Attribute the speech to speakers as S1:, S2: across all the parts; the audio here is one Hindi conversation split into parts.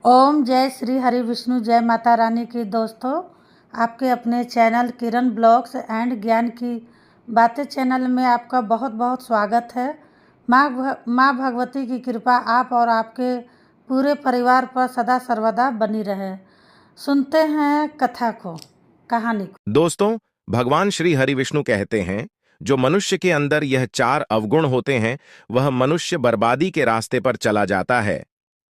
S1: ओम जय श्री हरि विष्णु जय माता रानी की। दोस्तों, आपके अपने चैनल किरण ब्लॉग्स एंड ज्ञान की बातें चैनल में आपका बहुत बहुत स्वागत है। माँ भगवती की कृपा आप और आपके पूरे परिवार पर सदा सर्वदा बनी रहे। सुनते हैं कथा को, कहानी को।
S2: दोस्तों, भगवान श्री हरि विष्णु कहते हैं, जो मनुष्य के अंदर यह चार अवगुण होते हैं, वह मनुष्य बर्बादी के रास्ते पर चला जाता है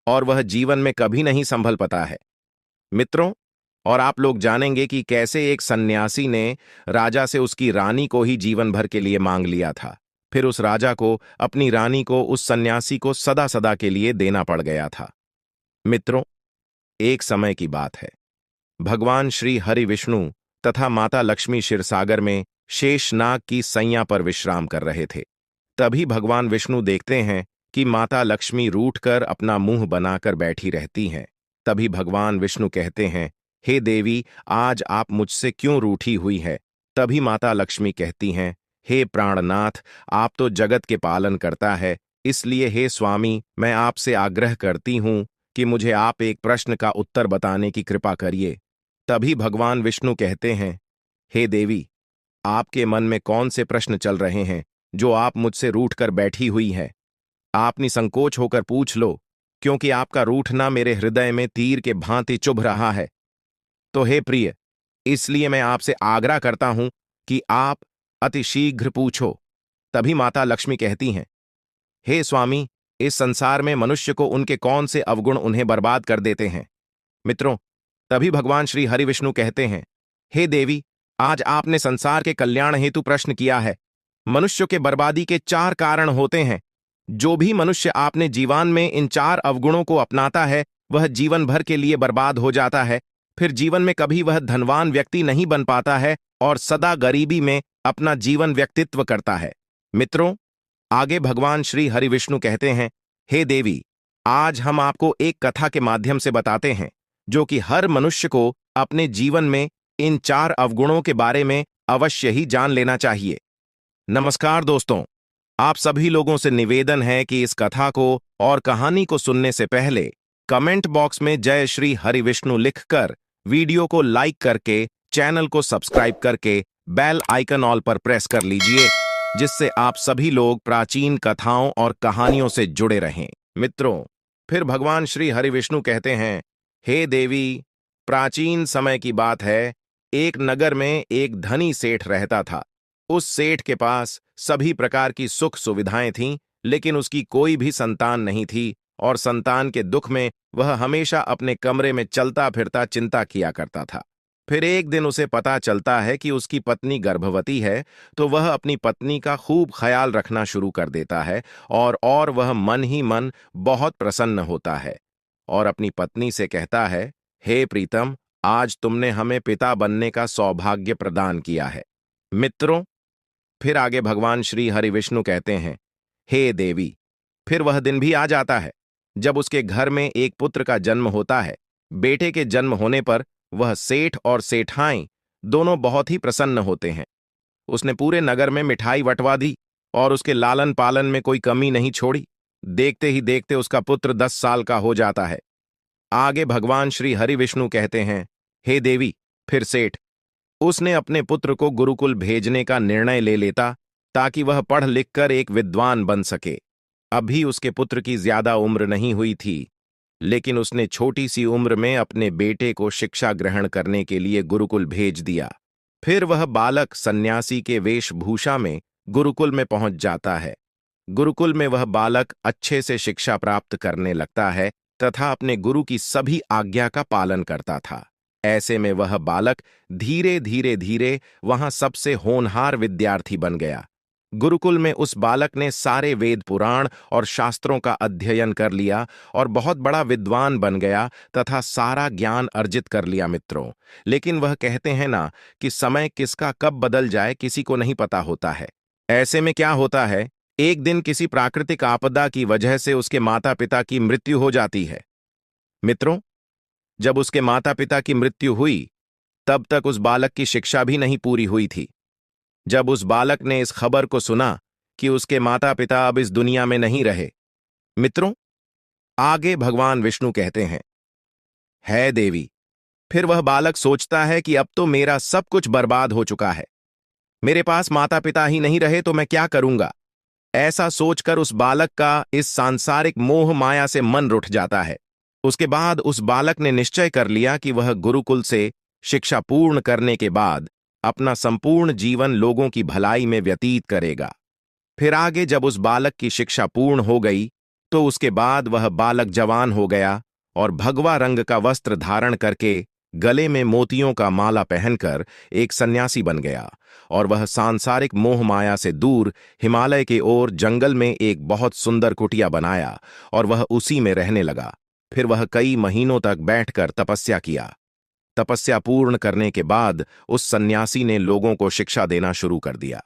S2: और वह जीवन में कभी नहीं संभल पाता है। मित्रों, और आप लोग जानेंगे कि कैसे एक सन्यासी ने राजा से उसकी रानी को ही जीवन भर के लिए मांग लिया था। फिर उस राजा को अपनी रानी को उस सन्यासी को सदा सदा के लिए देना पड़ गया था। मित्रों, एक समय की बात है। भगवान श्री हरि विष्णु तथा माता लक्ष्मी क्षीरसागर में शेषनाग की सैया पर विश्राम कर रहे थे। तभी भगवान विष्णु देखते हैं कि माता लक्ष्मी रूठकर अपना मुंह बनाकर बैठी रहती हैं। तभी भगवान विष्णु कहते हैं, हे देवी, आज आप मुझसे क्यों रूठी हुई है? तभी माता लक्ष्मी कहती हैं, हे प्राणनाथ, आप तो जगत के पालन करता है, इसलिए हे स्वामी, मैं आपसे आग्रह करती हूं कि मुझे आप एक प्रश्न का उत्तर बताने की कृपा करिए। तभी भगवान विष्णु कहते हैं, हे देवी, आपके मन में कौन से प्रश्न चल रहे हैं जो आप मुझसे रूठकर बैठी हुई है? आप निसंकोच होकर पूछ लो, क्योंकि आपका रूठना मेरे हृदय में तीर के भांति चुभ रहा है। तो हे प्रिय, इसलिए मैं आपसे आग्रह करता हूं कि आप अति शीघ्र पूछो। तभी माता लक्ष्मी कहती हैं, हे स्वामी, इस संसार में मनुष्य को उनके कौन से अवगुण उन्हें बर्बाद कर देते हैं? मित्रों, तभी भगवान श्री हरि विष्णु कहते हैं, हे देवी, आज आपने संसार के कल्याण हेतु प्रश्न किया है। मनुष्य के बर्बादी के चार कारण होते हैं। जो भी मनुष्य आपने जीवन में इन चार अवगुणों को अपनाता है, वह जीवन भर के लिए बर्बाद हो जाता है। फिर जीवन में कभी वह धनवान व्यक्ति नहीं बन पाता है और सदा गरीबी में अपना जीवन व्यक्तित्व करता है। मित्रों, आगे भगवान श्री हरि विष्णु कहते हैं, हे देवी, आज हम आपको एक कथा के माध्यम से बताते हैं, जो कि हर मनुष्य को अपने जीवन में इन चार अवगुणों के बारे में अवश्य ही जान लेना चाहिए। नमस्कार दोस्तों, आप सभी लोगों से निवेदन है कि इस कथा को और कहानी को सुनने से पहले कमेंट बॉक्स में जय श्री हरि विष्णु लिखकर, वीडियो को लाइक करके, चैनल को सब्सक्राइब करके बेल आइकन ऑल पर प्रेस कर लीजिए, जिससे आप सभी लोग प्राचीन कथाओं और कहानियों से जुड़े रहें। मित्रों, फिर भगवान श्री हरि विष्णु कहते हैं, हे देवी, प्राचीन समय की बात है। एक नगर में एक धनी सेठ रहता था। उस सेठ के पास सभी प्रकार की सुख सुविधाएं थीं, लेकिन उसकी कोई भी संतान नहीं थी और संतान के दुख में वह हमेशा अपने कमरे में चलता फिरता चिंता किया करता था। फिर एक दिन उसे पता चलता है कि उसकी पत्नी गर्भवती है, तो वह अपनी पत्नी का खूब ख्याल रखना शुरू कर देता है और वह मन ही मन बहुत प्रसन्न होता है और अपनी पत्नी से कहता है, हे प्रीतम, आज तुमने हमें पिता बनने का सौभाग्य प्रदान किया है। मित्रों, फिर आगे भगवान श्री हरि विष्णु कहते हैं, हे देवी, फिर वह दिन भी आ जाता है जब उसके घर में एक पुत्र का जन्म होता है। बेटे के जन्म होने पर वह सेठ और सेठाई दोनों बहुत ही प्रसन्न होते हैं। उसने पूरे नगर में मिठाई बंटवा दी और उसके लालन पालन में कोई कमी नहीं छोड़ी। देखते ही देखते उसका पुत्र 10 साल का हो जाता है। आगे भगवान श्री हरि विष्णु कहते हैं, हे देवी, फिर सेठ उसने अपने पुत्र को गुरुकुल भेजने का निर्णय ले लेता, ताकि वह पढ़ लिख कर एक विद्वान बन सके। अभी उसके पुत्र की ज्यादा उम्र नहीं हुई थी, लेकिन उसने छोटी सी उम्र में अपने बेटे को शिक्षा ग्रहण करने के लिए गुरुकुल भेज दिया। फिर वह बालक सन्यासी के वेशभूषा में गुरुकुल में पहुंच जाता है। गुरुकुल में वह बालक अच्छे से शिक्षा प्राप्त करने लगता है तथा अपने गुरु की सभी आज्ञा का पालन करता था। ऐसे में वह बालक धीरे धीरे धीरे वहां सबसे होनहार विद्यार्थी बन गया। गुरुकुल में उस बालक ने सारे वेद पुराण और शास्त्रों का अध्ययन कर लिया और बहुत बड़ा विद्वान बन गया तथा सारा ज्ञान अर्जित कर लिया। मित्रों, लेकिन वह कहते हैं ना कि समय किसका कब बदल जाए किसी को नहीं पता होता है। ऐसे में क्या होता है, एक दिन किसी प्राकृतिक आपदा की वजह से उसके माता पिता की मृत्यु हो जाती है। मित्रों, जब उसके माता पिता की मृत्यु हुई, तब तक उस बालक की शिक्षा भी नहीं पूरी हुई थी। जब उस बालक ने इस खबर को सुना कि उसके माता पिता अब इस दुनिया में नहीं रहे, मित्रों, आगे भगवान विष्णु कहते हैं, है देवी। फिर वह बालक सोचता है कि अब तो मेरा सब कुछ बर्बाद हो चुका है, मेरे पास माता पिता ही नहीं रहे तो मैं क्या करूंगा। ऐसा सोचकर उस बालक का इस सांसारिक मोह माया से मन रुठ जाता है। उसके बाद उस बालक ने निश्चय कर लिया कि वह गुरुकुल से शिक्षा पूर्ण करने के बाद अपना संपूर्ण जीवन लोगों की भलाई में व्यतीत करेगा। फिर आगे जब उस बालक की शिक्षा पूर्ण हो गई तो उसके बाद वह बालक जवान हो गया और भगवा रंग का वस्त्र धारण करके गले में मोतियों का माला पहनकर एक सन्यासी बन गया और वह सांसारिक मोह माया से दूर हिमालय के ओर जंगल में एक बहुत सुंदर कुटिया बनाया और वह उसी में रहने लगा। फिर वह कई महीनों तक बैठकर तपस्या किया। तपस्या पूर्ण करने के बाद उस सन्यासी ने लोगों को शिक्षा देना शुरू कर दिया।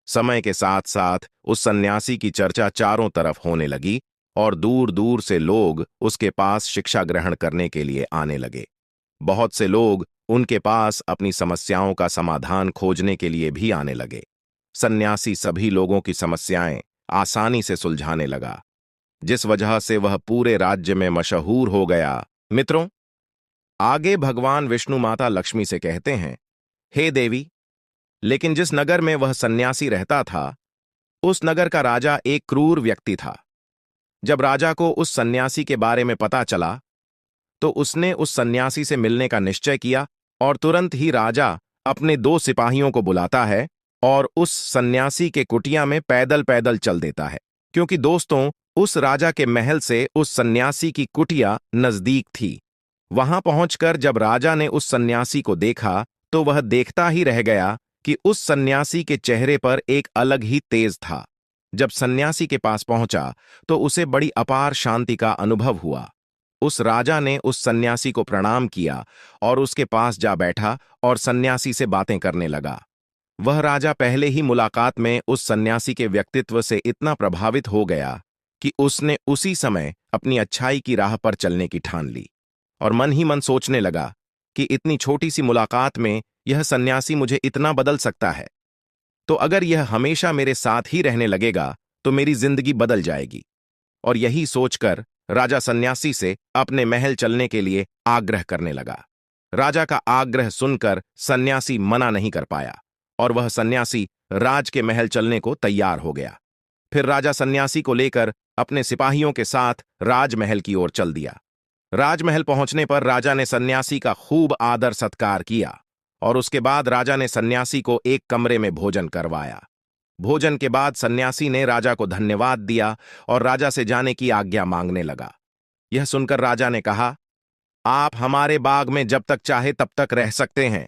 S2: समय के साथ साथ उस सन्यासी की चर्चा चारों तरफ होने लगी और दूर दूर से लोग उसके पास शिक्षा ग्रहण करने के लिए आने लगे। बहुत से लोग उनके पास अपनी समस्याओं का समाधान खोजने के लिए भी आने लगे। सन्यासी सभी लोगों की समस्याएं आसानी से सुलझाने लगा, जिस वजह से वह पूरे राज्य में मशहूर हो गया। मित्रों, आगे भगवान विष्णु माता लक्ष्मी से कहते हैं, हे देवी, लेकिन जिस नगर में वह सन्यासी रहता था, उस नगर का राजा एक क्रूर व्यक्ति था। जब राजा को उस सन्यासी के बारे में पता चला, तो उसने उस सन्यासी से मिलने का निश्चय किया और तुरंत ही राजा अपने 2 सिपाहियों को बुलाता है और उस सन्यासी के कुटिया में पैदल पैदल चल देता है, क्योंकि दोस्तों, उस राजा के महल से उस सन्यासी की कुटिया नजदीक थी। वहां पहुंचकर जब राजा ने उस सन्यासी को देखा, तो वह देखता ही रह गया कि उस सन्यासी के चेहरे पर एक अलग ही तेज था। जब सन्यासी के पास पहुंचा, तो उसे बड़ी अपार शांति का अनुभव हुआ। उस राजा ने उस सन्यासी को प्रणाम किया और उसके पास जा बैठा और सन्यासी से बातें करने लगा। वह राजा पहले ही मुलाकात में उस सन्यासी के व्यक्तित्व से इतना प्रभावित हो गया कि उसने उसी समय अपनी अच्छाई की राह पर चलने की ठान ली और मन ही मन सोचने लगा कि इतनी छोटी सी मुलाकात में यह सन्यासी मुझे इतना बदल सकता है, तो अगर यह हमेशा मेरे साथ ही रहने लगेगा तो मेरी जिंदगी बदल जाएगी। और यही सोचकर राजा सन्यासी से अपने महल चलने के लिए आग्रह करने लगा। राजा का आग्रह सुनकर सन्यासी मना नहीं कर पाया और वह सन्यासी राज के महल चलने को तैयार हो गया। फिर राजा सन्यासी को लेकर अपने सिपाहियों के साथ राजमहल की ओर चल दिया। राजमहल पहुंचने पर राजा ने सन्यासी का खूब आदर सत्कार किया और उसके बाद राजा ने सन्यासी को एक कमरे में भोजन करवाया। भोजन के बाद सन्यासी ने राजा को धन्यवाद दिया और राजा से जाने की आज्ञा मांगने लगा। यह सुनकर राजा ने कहा, आप हमारे बाग में जब तक चाहे तब तक रह सकते हैं।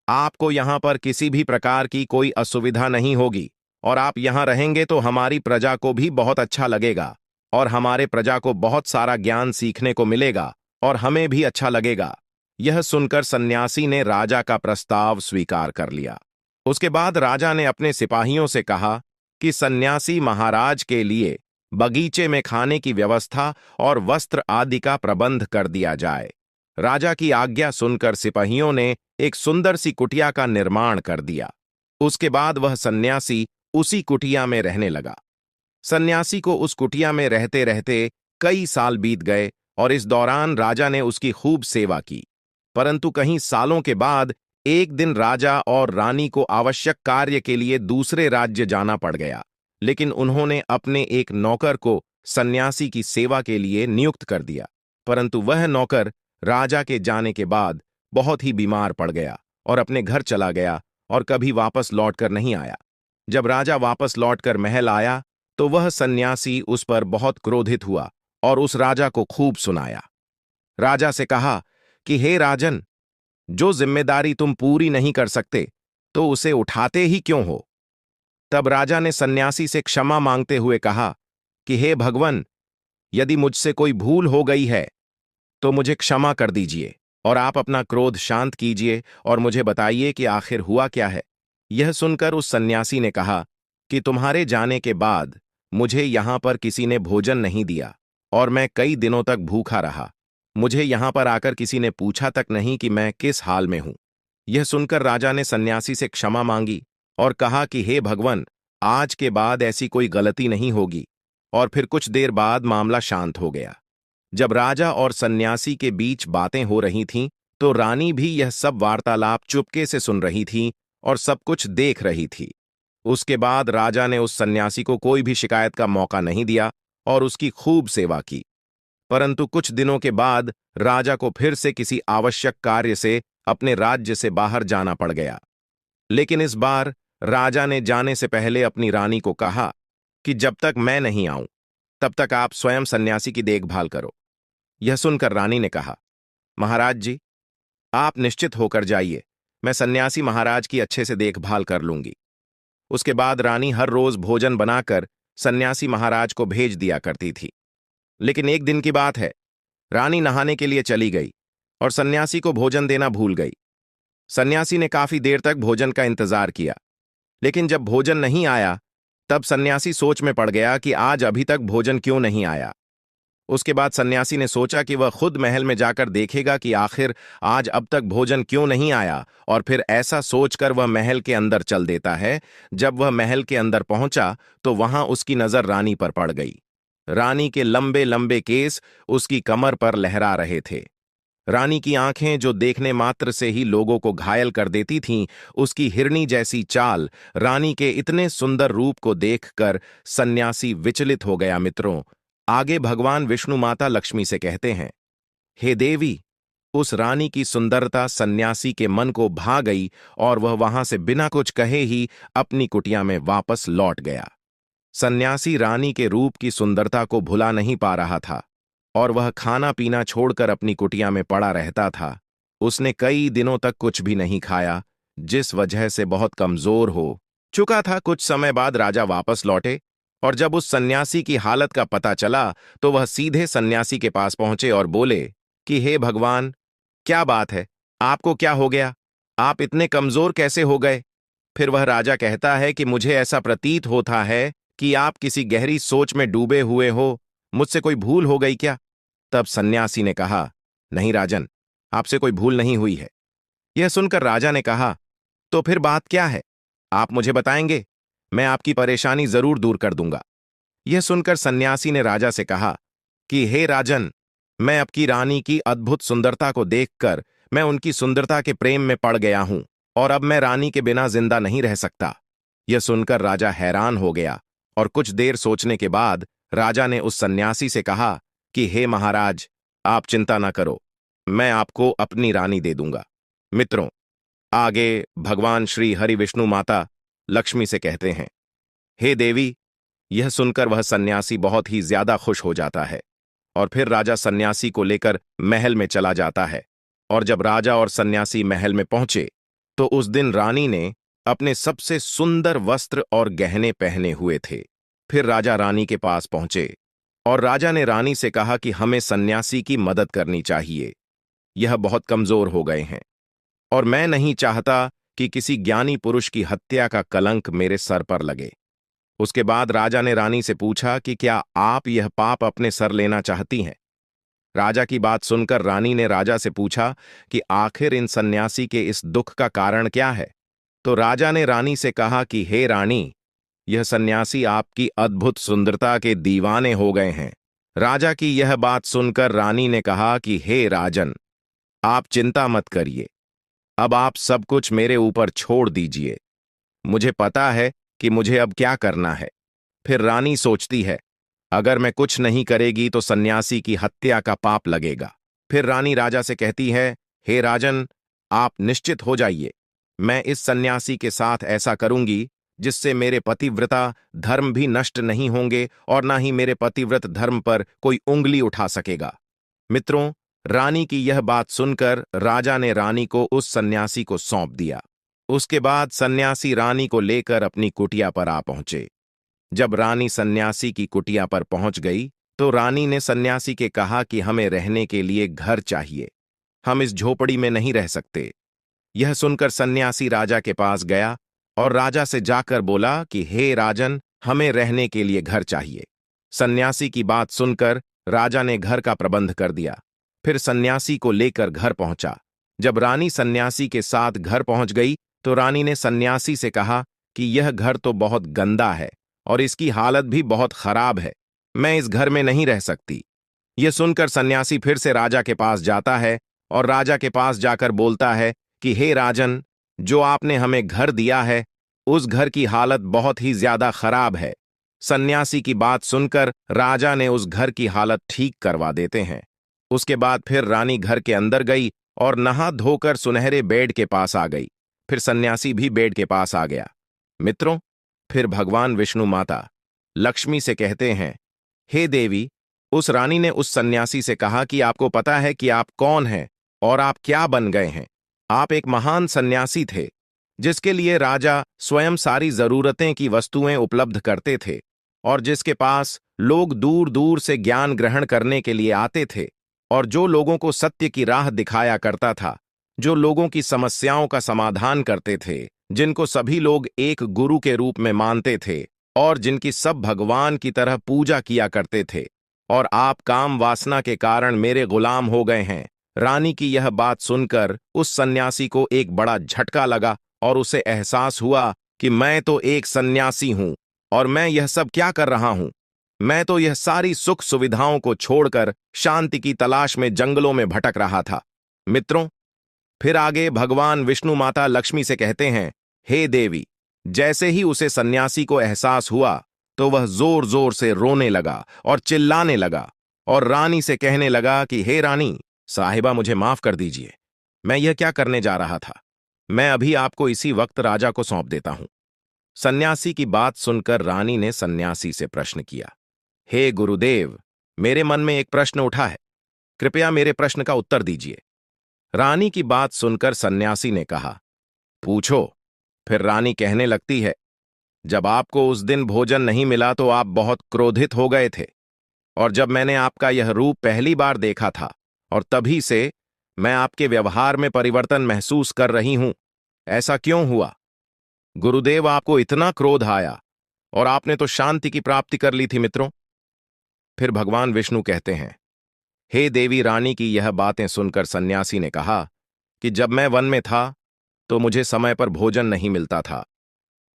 S2: आपको यहां पर किसी भी प्रकार की कोई असुविधा नहीं होगी और आप यहां रहेंगे तो हमारी प्रजा को भी बहुत अच्छा लगेगा और हमारे प्रजा को बहुत सारा ज्ञान सीखने को मिलेगा और हमें भी अच्छा लगेगा। यह सुनकर सन्यासी ने राजा का प्रस्ताव स्वीकार कर लिया। उसके बाद राजा ने अपने सिपाहियों से कहा कि सन्यासी महाराज के लिए बगीचे में खाने की व्यवस्था और वस्त्र आदि का प्रबंध कर दिया जाए। राजा की आज्ञा सुनकर सिपाहियों ने एक सुंदर सी कुटिया का निर्माण कर दिया। उसके बाद वह सन्यासी उसी कुटिया में रहने लगा। सन्यासी को उस कुटिया में रहते रहते कई साल बीत गए और इस दौरान राजा ने उसकी खूब सेवा की। परंतु कहीं सालों के बाद एक दिन राजा और रानी को आवश्यक कार्य के लिए दूसरे राज्य जाना पड़ गया, लेकिन उन्होंने अपने एक नौकर को सन्यासी की सेवा के लिए नियुक्त कर दिया। परंतु वह नौकर राजा के जाने के बाद बहुत ही बीमार पड़ गया और अपने घर चला गया और कभी वापस लौटकर नहीं आया। जब राजा वापस लौटकर महल आया तो वह सन्यासी उस पर बहुत क्रोधित हुआ और उस राजा को खूब सुनाया। राजा से कहा कि हे राजन, जो जिम्मेदारी तुम पूरी नहीं कर सकते तो उसे उठाते ही क्यों हो। तब राजा ने सन्यासी से क्षमा मांगते हुए कहा कि हे भगवन, यदि मुझसे कोई भूल हो गई है तो मुझे क्षमा कर दीजिए और आप अपना क्रोध शांत कीजिए और मुझे बताइए कि आखिर हुआ क्या है। यह सुनकर उस सन्यासी ने कहा कि तुम्हारे जाने के बाद मुझे यहां पर किसी ने भोजन नहीं दिया और मैं कई दिनों तक भूखा रहा। मुझे यहां पर आकर किसी ने पूछा तक नहीं कि मैं किस हाल में हूं। यह सुनकर राजा ने सन्यासी से क्षमा मांगी और कहा कि हे भगवन, आज के बाद ऐसी कोई गलती नहीं होगी। और फिर कुछ देर बाद मामला शांत हो गया। जब राजा और सन्यासी के बीच बातें हो रही थीं, तो रानी भी यह सब वार्तालाप चुपके से सुन रही थी और सब कुछ देख रही थी। उसके बाद राजा ने उस सन्यासी को कोई भी शिकायत का मौका नहीं दिया और उसकी खूब सेवा की। परंतु कुछ दिनों के बाद राजा को फिर से किसी आवश्यक कार्य से अपने राज्य से बाहर जाना पड़ गया। लेकिन इस बार राजा ने जाने से पहले अपनी रानी को कहा कि जब तक मैं नहीं आऊं, तब तक आप स्वयं सन्यासी की देखभाल करो। यह सुनकर रानी ने कहा, महाराज जी, आप निश्चित होकर जाइए, मैं सन्यासी महाराज की अच्छे से देखभाल कर लूंगी। उसके बाद रानी हर रोज भोजन बनाकर सन्यासी महाराज को भेज दिया करती थी। लेकिन एक दिन की बात है, रानी नहाने के लिए चली गई और सन्यासी को भोजन देना भूल गई। सन्यासी ने काफी देर तक भोजन का इंतजार किया, लेकिन जब भोजन नहीं आया, तब सन्यासी सोच में पड़ गया कि आज अभी तक भोजन क्यों नहीं आया। उसके बाद सन्यासी ने सोचा कि वह खुद महल में जाकर देखेगा कि आखिर आज अब तक भोजन क्यों नहीं आया, और फिर ऐसा सोचकर वह महल के अंदर चल देता है। जब वह महल के अंदर पहुंचा तो वहां उसकी नजर रानी पर पड़ गई। रानी के लंबे लंबे केस उसकी कमर पर लहरा रहे थे। रानी की आंखें, जो देखने मात्र से ही लोगों को घायल कर देती थीं, उसकी हिरनी जैसी चाल, रानी के इतने सुंदर रूप को देखकर सन्यासी विचलित हो गया। मित्रों, आगे भगवान विष्णु माता लक्ष्मी से कहते हैं, हे देवी, उस रानी की सुंदरता सन्यासी के मन को भा गई और वह वहां से बिना कुछ कहे ही अपनी कुटिया में वापस लौट गया। सन्यासी रानी के रूप की सुंदरता को भुला नहीं पा रहा था और वह खाना पीना छोड़कर अपनी कुटिया में पड़ा रहता था। उसने कई दिनों तक कुछ भी नहीं खाया, जिस वजह से बहुत कमजोर हो चुका था। कुछ समय बाद राजा वापस लौटे और जब उस सन्यासी की हालत का पता चला तो वह सीधे सन्यासी के पास पहुंचे और बोले कि हे भगवान, क्या बात है, आपको क्या हो गया, आप इतने कमजोर कैसे हो गए। फिर वह राजा कहता है कि मुझे ऐसा प्रतीत होता है कि आप किसी गहरी सोच में डूबे हुए हो, मुझसे कोई भूल हो गई क्या। तब सन्यासी ने कहा, नहीं राजन, आपसे कोई भूल नहीं हुई है। यह सुनकर राजा ने कहा, तो फिर बात क्या है, आप मुझे बताएंगे, मैं आपकी परेशानी जरूर दूर कर दूंगा। यह सुनकर सन्यासी ने राजा से कहा कि हे राजन, मैं आपकी रानी की अद्भुत सुंदरता को देखकर मैं उनकी सुंदरता के प्रेम में पड़ गया हूं और अब मैं रानी के बिना जिंदा नहीं रह सकता। यह सुनकर राजा हैरान हो गया और कुछ देर सोचने के बाद राजा ने उस सन्यासी से कहा कि हे महाराज, आप चिंता ना करो, मैं आपको अपनी रानी दे दूंगा। मित्रों, आगे भगवान श्री हरि विष्णु माता लक्ष्मी से कहते हैं, हे देवी। यह सुनकर वह सन्यासी बहुत ही ज्यादा खुश हो जाता है और फिर राजा सन्यासी को लेकर महल में चला जाता है। और जब राजा और सन्यासी महल में पहुंचे तो उस दिन रानी ने अपने सबसे सुंदर वस्त्र और गहने पहने हुए थे। फिर राजा रानी के पास पहुंचे और राजा ने रानी से कहा कि हमें सन्यासी की मदद करनी चाहिए, यह बहुत कमजोर हो गए हैं और मैं नहीं चाहता कि किसी ज्ञानी पुरुष की हत्या का कलंक मेरे सर पर लगे। उसके बाद राजा ने रानी से पूछा कि क्या आप यह पाप अपने सर लेना चाहती हैं। राजा की बात सुनकर रानी ने राजा से पूछा कि आखिर इन सन्यासी के इस दुख का कारण क्या है। तो राजा ने रानी से कहा कि हे रानी, यह सन्यासी आपकी अद्भुत सुंदरता के दीवाने हो गए हैं। राजा की यह बात सुनकर रानी ने कहा कि हे राजन, आप चिंता मत करिए, अब आप सब कुछ मेरे ऊपर छोड़ दीजिए, मुझे पता है कि मुझे अब क्या करना है। फिर रानी सोचती है, अगर मैं कुछ नहीं करेगी तो सन्यासी की हत्या का पाप लगेगा। फिर रानी राजा से कहती है, हे राजन, आप निश्चित हो जाइए, मैं इस सन्यासी के साथ ऐसा करूंगी जिससे मेरे पतिव्रता धर्म भी नष्ट नहीं होंगे और ना ही मेरे पतिव्रत धर्म पर कोई उंगली उठा सकेगा। मित्रों, रानी की यह बात सुनकर राजा ने रानी को उस सन्यासी को सौंप दिया। उसके बाद सन्यासी रानी को लेकर अपनी कुटिया पर आ पहुंचे। जब रानी सन्यासी की कुटिया पर पहुंच गई तो रानी ने सन्यासी के कहा कि हमें रहने के लिए घर चाहिए, हम इस झोपड़ी में नहीं रह सकते। यह सुनकर सन्यासी राजा के पास गया और राजा से जाकर बोला कि हे राजन, हमें रहने के लिए घर चाहिए। सन्यासी की बात सुनकर राजा ने घर का प्रबंध कर दिया। फिर सन्यासी को लेकर घर पहुंचा। जब रानी सन्यासी के साथ घर पहुंच गई तो रानी ने सन्यासी से कहा कि यह घर तो बहुत गंदा है और इसकी हालत भी बहुत खराब है, मैं इस घर में नहीं रह सकती। यह सुनकर सन्यासी फिर से राजा के पास जाता है और राजा के पास जाकर बोलता है कि हे राजन, जो आपने हमें घर दिया है उस घर की हालत बहुत ही ज्यादा खराब है। सन्यासी की बात सुनकर राजा ने उस घर की हालत ठीक करवा देते हैं। उसके बाद फिर रानी घर के अंदर गई और नहा धोकर सुनहरे बेड के पास आ गई। फिर सन्यासी भी बेड के पास आ गया। मित्रों, फिर भगवान विष्णु माता लक्ष्मी से कहते हैं, हे देवी, उस रानी ने उस सन्यासी से कहा कि आपको पता है कि आप कौन हैं और आप क्या बन गए हैं। आप एक महान सन्यासी थे जिसके लिए राजा स्वयं सारी जरूरतें की वस्तुएं उपलब्ध करते थे और जिसके पास लोग दूर दूर से ज्ञान ग्रहण करने के लिए आते थे और जो लोगों को सत्य की राह दिखाया करता था, जो लोगों की समस्याओं का समाधान करते थे, जिनको सभी लोग एक गुरु के रूप में मानते थे और जिनकी सब भगवान की तरह पूजा किया करते थे। और आप काम वासना के कारण मेरे गुलाम हो गए हैं। रानी की यह बात सुनकर उस सन्यासी को एक बड़ा झटका लगा और उसे एहसास हुआ कि मैं तो एक सन्यासी हूं और मैं यह सब क्या कर रहा हूं। मैं तो यह सारी सुख सुविधाओं को छोड़कर शांति की तलाश में जंगलों में भटक रहा था। मित्रों, फिर आगे भगवान विष्णु माता लक्ष्मी से कहते हैं, हे देवी, जैसे ही उसे सन्यासी को एहसास हुआ तो वह जोर जोर से रोने लगा और चिल्लाने लगा और रानी से कहने लगा कि हे रानी साहिबा, मुझे माफ कर दीजिए। मैं यह क्या करने जा रहा था। मैं अभी आपको इसी वक्त राजा को सौंप देता हूं। सन्यासी की बात सुनकर रानी ने सन्यासी से प्रश्न किया, हे गुरुदेव, मेरे मन में एक प्रश्न उठा है, कृपया मेरे प्रश्न का उत्तर दीजिए। रानी की बात सुनकर सन्यासी ने कहा, पूछो। फिर रानी कहने लगती है, जब आपको उस दिन भोजन नहीं मिला तो आप बहुत क्रोधित हो गए थे और जब मैंने आपका यह रूप पहली बार देखा था और तभी से मैं आपके व्यवहार में परिवर्तन महसूस कर रही हूं। ऐसा क्यों हुआ? गुरुदेव, आपको इतना क्रोध आया और आपने तो शांति की प्राप्ति कर ली थी। मित्रों, फिर भगवान विष्णु कहते हैं, हे देवी, रानी की यह बातें सुनकर सन्यासी ने कहा कि जब मैं वन में था तो मुझे समय पर भोजन नहीं मिलता था,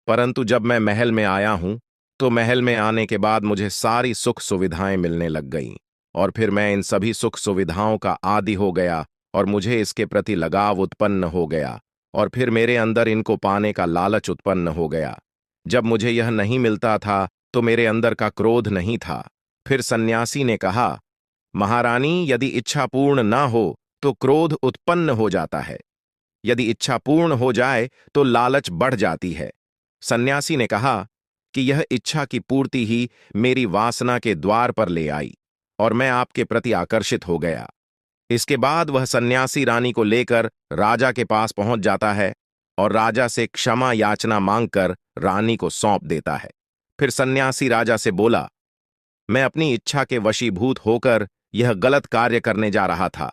S2: परंतु जब मैं महल में आया हूं तो महल में आने के बाद मुझे सारी सुख सुविधाएं मिलने लग गईं और फिर मैं इन सभी सुख सुविधाओं का आदी हो गया और मुझे इसके प्रति लगाव उत्पन्न हो गया और फिर मेरे अंदर इनको पाने का लालच उत्पन्न हो गया। जब मुझे यह नहीं मिलता था तो मेरे अंदर का क्रोध नहीं था। फिर सन्यासी ने कहा, महारानी, यदि इच्छा पूर्ण ना हो तो क्रोध उत्पन्न हो जाता है, यदि इच्छा पूर्ण हो जाए तो लालच बढ़ जाती है। सन्यासी ने कहा कि यह इच्छा की पूर्ति ही मेरी वासना के द्वार पर ले आई और मैं आपके प्रति आकर्षित हो गया। इसके बाद वह सन्यासी रानी को लेकर राजा के पास पहुंच जाता है और राजा से क्षमा याचना मांगकर रानी को सौंप देता है। फिर सन्यासी राजा से बोला, मैं अपनी इच्छा के वशीभूत होकर यह गलत कार्य करने जा रहा था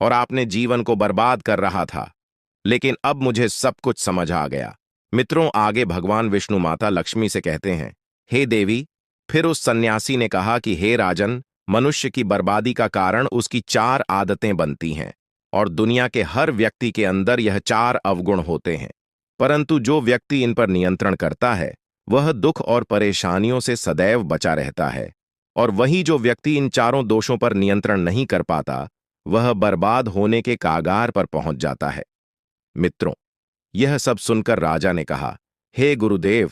S2: और आपने जीवन को बर्बाद कर रहा था, लेकिन अब मुझे सब कुछ समझ आ गया। मित्रों, आगे भगवान विष्णु माता लक्ष्मी से कहते हैं, हे देवी, फिर उस सन्यासी ने कहा कि हे राजन, मनुष्य की बर्बादी का कारण उसकी 4 आदतें बनती हैं और दुनिया के हर व्यक्ति के अंदर यह 4 अवगुण होते हैं, परंतु जो व्यक्ति इन पर नियंत्रण करता है वह दुख और परेशानियों से सदैव बचा रहता है और वही जो व्यक्ति इन चारों दोषों पर नियंत्रण नहीं कर पाता वह बर्बाद होने के कागार पर पहुंच जाता है। मित्रों, यह सब सुनकर राजा ने कहा, हे गुरुदेव,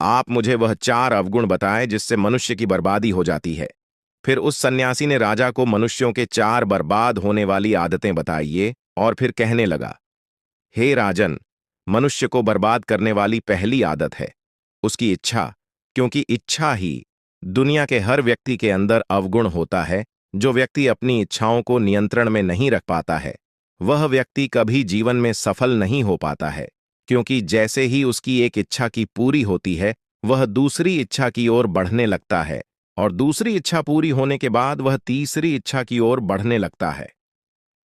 S2: आप मुझे वह 4 अवगुण बताएं जिससे मनुष्य की बर्बादी हो जाती है। फिर उस सन्यासी ने राजा को मनुष्यों के 4 बर्बाद होने वाली आदतें बताइए और फिर कहने लगा, हे राजन, मनुष्य को बर्बाद करने वाली पहली आदत है उसकी इच्छा, क्योंकि इच्छा ही दुनिया के हर व्यक्ति के अंदर अवगुण होता है। जो व्यक्ति अपनी इच्छाओं को नियंत्रण में नहीं रख पाता है वह व्यक्ति कभी जीवन में सफल नहीं हो पाता है, क्योंकि जैसे ही उसकी एक इच्छा की पूरी होती है वह दूसरी इच्छा की ओर बढ़ने लगता है और दूसरी इच्छा पूरी होने के बाद वह तीसरी इच्छा की ओर बढ़ने लगता है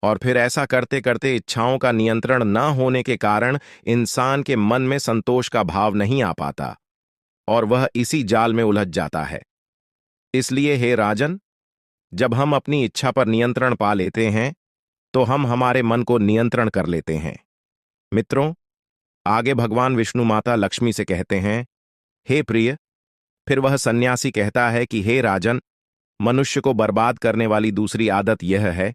S2: और फिर ऐसा करते करते इच्छाओं का नियंत्रण न होने के कारण इंसान के मन में संतोष का भाव नहीं आ पाता और वह इसी जाल में उलझ जाता है। इसलिए हे राजन, जब हम अपनी इच्छा पर नियंत्रण पा लेते हैं तो हम हमारे मन को नियंत्रण कर लेते हैं। मित्रों, आगे भगवान विष्णु माता लक्ष्मी से कहते हैं, हे प्रिय, फिर वह सन्यासी कहता है कि हे राजन, मनुष्य को बर्बाद करने वाली दूसरी आदत यह है,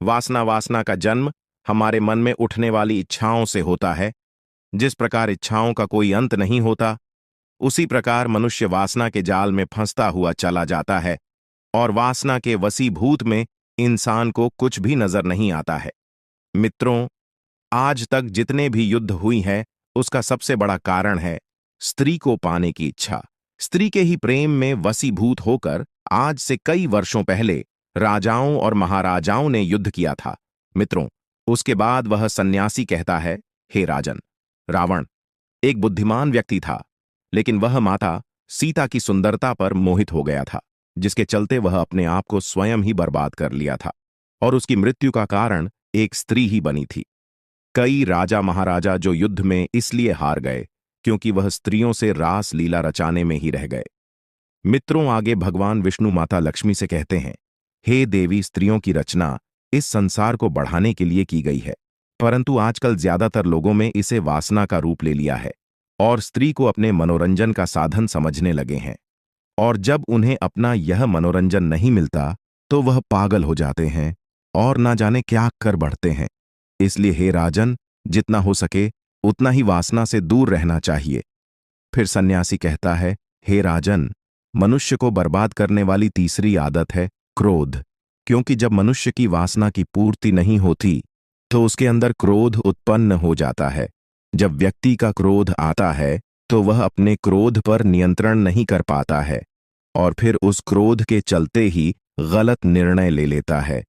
S2: वासना का जन्म हमारे मन में उठने वाली इच्छाओं से होता है। जिस प्रकार इच्छाओं का कोई अंत नहीं होता, उसी प्रकार मनुष्य वासना के जाल में फंसता हुआ चला जाता है और वासना के वसीभूत में इंसान को कुछ भी नजर नहीं आता है। मित्रों, आज तक जितने भी युद्ध हुई है, उसका सबसे बड़ा कारण है स्त्री को पाने की इच्छा। स्त्री के ही प्रेम में वसीभूत होकर आज से कई वर्षों पहले राजाओं और महाराजाओं ने युद्ध किया था। मित्रों, उसके बाद वह सन्यासी कहता है, हे राजन, रावण एक बुद्धिमान व्यक्ति था, लेकिन वह माता सीता की सुंदरता पर मोहित हो गया था, जिसके चलते वह अपने आप को स्वयं ही बर्बाद कर लिया था और उसकी मृत्यु का कारण एक स्त्री ही बनी थी। कई राजा महाराजा जो युद्ध में इसलिए हार गए क्योंकि वह स्त्रियों से रास लीला रचाने में ही रह गए। मित्रों, आगे भगवान विष्णु माता लक्ष्मी से कहते हैं, हे देवी, स्त्रियों की रचना इस संसार को बढ़ाने के लिए की गई है, परंतु आजकल ज्यादातर लोगों में इसे वासना का रूप ले लिया है और स्त्री को अपने मनोरंजन का साधन समझने लगे हैं। और जब उन्हें अपना यह मनोरंजन नहीं मिलता तो वह पागल हो जाते हैं और ना जाने क्या कर बढ़ते हैं। इसलिए हे राजन, जितना हो सके उतना ही वासना से दूर रहना चाहिए। फिर सन्यासी कहता है, हे राजन, मनुष्य को बर्बाद करने वाली तीसरी आदत है क्रोध, क्योंकि जब मनुष्य की वासना की पूर्ति नहीं होती तो उसके अंदर क्रोध उत्पन्न हो जाता है। जब व्यक्ति का क्रोध आता है तो वह अपने क्रोध पर नियंत्रण नहीं कर पाता है और फिर उस क्रोध के चलते ही गलत निर्णय ले लेता है।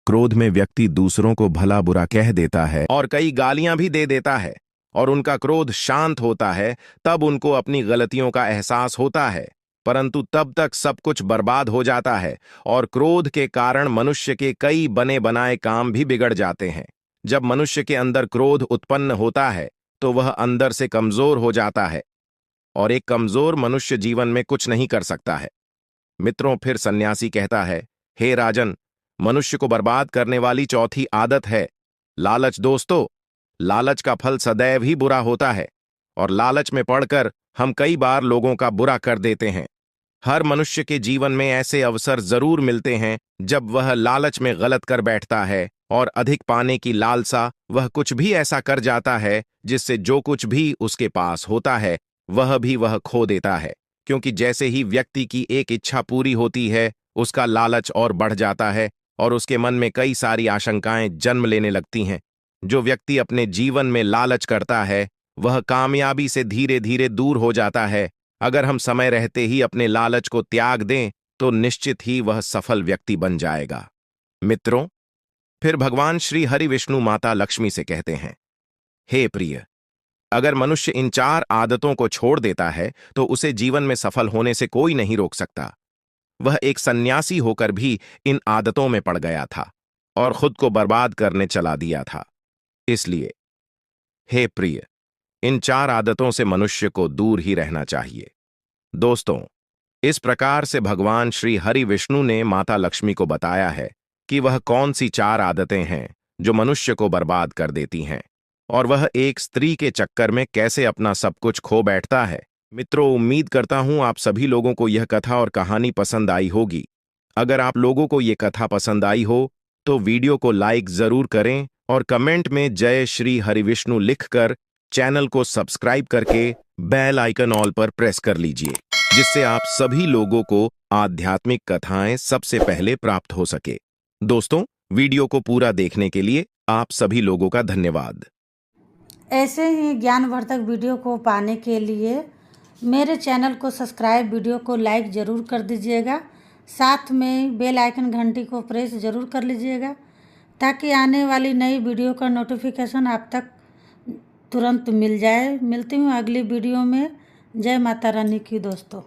S2: क्रोध में व्यक्ति दूसरों को भला बुरा कह देता है और कई गालियां भी दे देता है, और उनका क्रोध शांत होता है तब उनको अपनी गलतियों का एहसास होता है, परंतु तब तक सब कुछ बर्बाद हो जाता है और क्रोध के कारण मनुष्य के कई बने बनाए काम भी बिगड़ जाते हैं। जब मनुष्य के अंदर क्रोध उत्पन्न होता है तो वह अंदर से कमजोर हो जाता है और एक कमजोर मनुष्य जीवन में कुछ नहीं कर सकता है। मित्रों, फिर सन्यासी कहता है, हे राजन, मनुष्य को बर्बाद करने वाली चौथी आदत है लालच। दोस्तों, लालच का फल सदैव ही बुरा होता है और लालच में पड़कर हम कई बार लोगों का बुरा कर देते हैं। हर मनुष्य के जीवन में ऐसे अवसर जरूर मिलते हैं जब वह लालच में गलत कर बैठता है और अधिक पाने की लालसा वह कुछ भी ऐसा कर जाता है जिससे जो कुछ भी उसके पास होता है वह भी वह खो देता है, क्योंकि जैसे ही व्यक्ति की एक इच्छा पूरी होती है उसका लालच और बढ़ जाता है और उसके मन में कई सारी आशंकाएं जन्म लेने लगती हैं। जो व्यक्ति अपने जीवन में लालच करता है वह कामयाबी से धीरे धीरे दूर हो जाता है। अगर हम समय रहते ही अपने लालच को त्याग दें तो निश्चित ही वह सफल व्यक्ति बन जाएगा। मित्रों, फिर भगवान श्री हरि विष्णु माता लक्ष्मी से कहते हैं, हे प्रिय, अगर मनुष्य इन 4 आदतों को छोड़ देता है तो उसे जीवन में सफल होने से कोई नहीं रोक सकता। वह एक सन्यासी होकर भी इन आदतों में पड़ गया था और खुद को बर्बाद करने चला दिया था। इसलिए हे प्रिय, इन 4 आदतों से मनुष्य को दूर ही रहना चाहिए। दोस्तों, इस प्रकार से भगवान श्री हरि विष्णु ने माता लक्ष्मी को बताया है कि वह कौन सी 4 आदतें हैं जो मनुष्य को बर्बाद कर देती हैं और वह एक स्त्री के चक्कर में कैसे अपना सब कुछ खो बैठता है। मित्रों, उम्मीद करता हूं आप सभी लोगों को यह कथा और कहानी पसंद आई होगी। अगर आप लोगों को यह कथा पसंद आई हो तो वीडियो को लाइक जरूर करें और कमेंट में जय श्री हरिविष्णु लिखकर चैनल को सब्सक्राइब करके बेल आइकन ऑल पर प्रेस कर लीजिए, जिससे आप सभी लोगों को आध्यात्मिक कथाएं सबसे पहले प्राप्त हो सके। दोस्तों, वीडियो को पूरा देखने के लिए आप सभी लोगों का धन्यवाद।
S1: ऐसे ही ज्ञानवर्धक वीडियो को पाने के लिए मेरे चैनल को सब्सक्राइब, वीडियो को लाइक ज़रूर कर दीजिएगा, साथ में बेल आइकन घंटी को प्रेस ज़रूर कर लीजिएगा ताकि आने वाली नई वीडियो का नोटिफिकेशन आप तक तुरंत मिल जाए। मिलती हूँ अगली वीडियो में। जय माता रानी की दोस्तों।